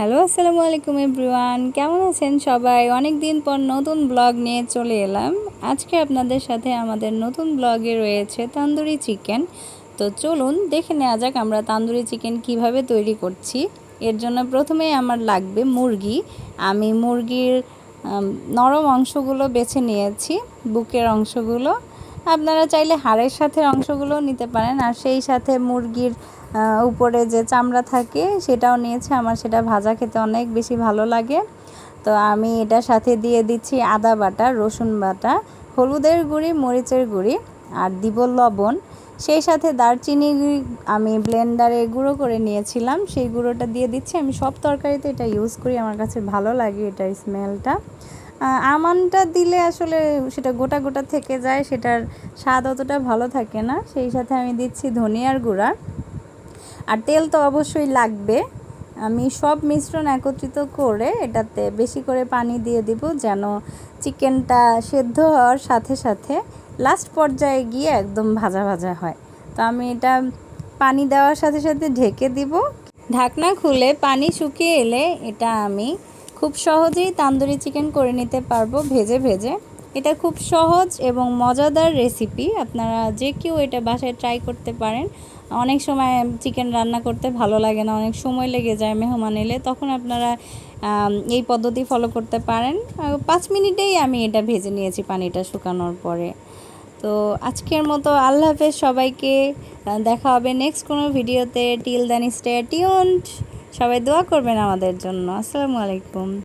Hello, আসসালামু আলাইকুম everyone. কেমন আছেন সবাই? অনেক দিন পর নতুন ব্লগ নিয়ে চলে এলাম। আজকে আপনাদের সাথে আমাদের নতুন ব্লগে রয়েছে তান্দুরি চিকেন। তো চলুন দেখে নেওয়া যাক আমরা তান্দুরি চিকেন কিভাবে তৈরি করছি। এর জন্য প্রথমেই আমার লাগবে মুরগি। আমি মুরগির নরম অংশগুলো বেছে নিয়েছি, বুকের অংশগুলো। আপনারা চাইলে হাড়ের সাথে অংশগুলো নিতে পারেন, আর সেই সাথে মুরগির উপরে যে চামড়া থাকে সেটাও নিয়েছে। আমার সেটা ভাজা খেতে অনেক বেশি ভালো লাগে। তো আমি এটার সাথে দিয়ে দিচ্ছি আদা বাটা, রসুন বাটা, হলুদের গুঁড়ি, মরিচের গুঁড়ি, আর দিব লবণ। সেই সাথে দারচিনি আমি ব্লেন্ডারে গুঁড়ো করে নিয়েছিলাম, সেই গুঁড়োটা দিয়ে দিচ্ছি। আমি সব তরকারিতে এটা ইউজ করি, আমার কাছে ভালো লাগে এটার স্মেলটা। আমনটা দিলে আসলে সেটা গোটা গোটা থেকে যায়, সেটার স্বাদ অতটা ভালো থাকে না। সেই সাথে আমি দিচ্ছি ধনিয়ার গুঁড়া, আর তেল তো অবশ্যই লাগবে। আমি সব মিশ্রণ একত্রিত করে এটাতে বেশি করে পানি দিয়ে দিব, যেন চিকেনটা সেদ্ধ হওয়ার সাথে সাথে লাস্ট পর্যায়ে গিয়ে একদম ভাজা ভাজা হয়। তো আমি এটা পানি দেওয়ার সাথে সাথে ঢেকে দিব। ঢাকনা খুলে পানি শুকিয়ে এলে এটা আমি খুব সহজেই তান্দুরি চিকেন করে নিতে পারবো ভেজে ভেজে। এটা খুব সহজ এবং মজাদার রেসিপি, আপনারা যে কেউ এটা বাসায় ট্রাই করতে পারেন। অনেক সময় চিকেন রান্না করতে ভালো লাগে না, অনেক সময় লেগে যায় মেহমান এলে, তখন আপনারা এই পদ্ধতি ফলো করতে পারেন। 5 মিনিটেই আমি এটা ভেজে নিয়েছি পানিটা শুকানোর পরে। তো আজকের মতো আল্লাহ হাফেজ সবাইকে। দেখা হবে নেক্সট কোনো ভিডিওতে। Till then stay tuned. সবাই দোয়া করবেন আমাদের জন্য। আসসালামু আলাইকুম।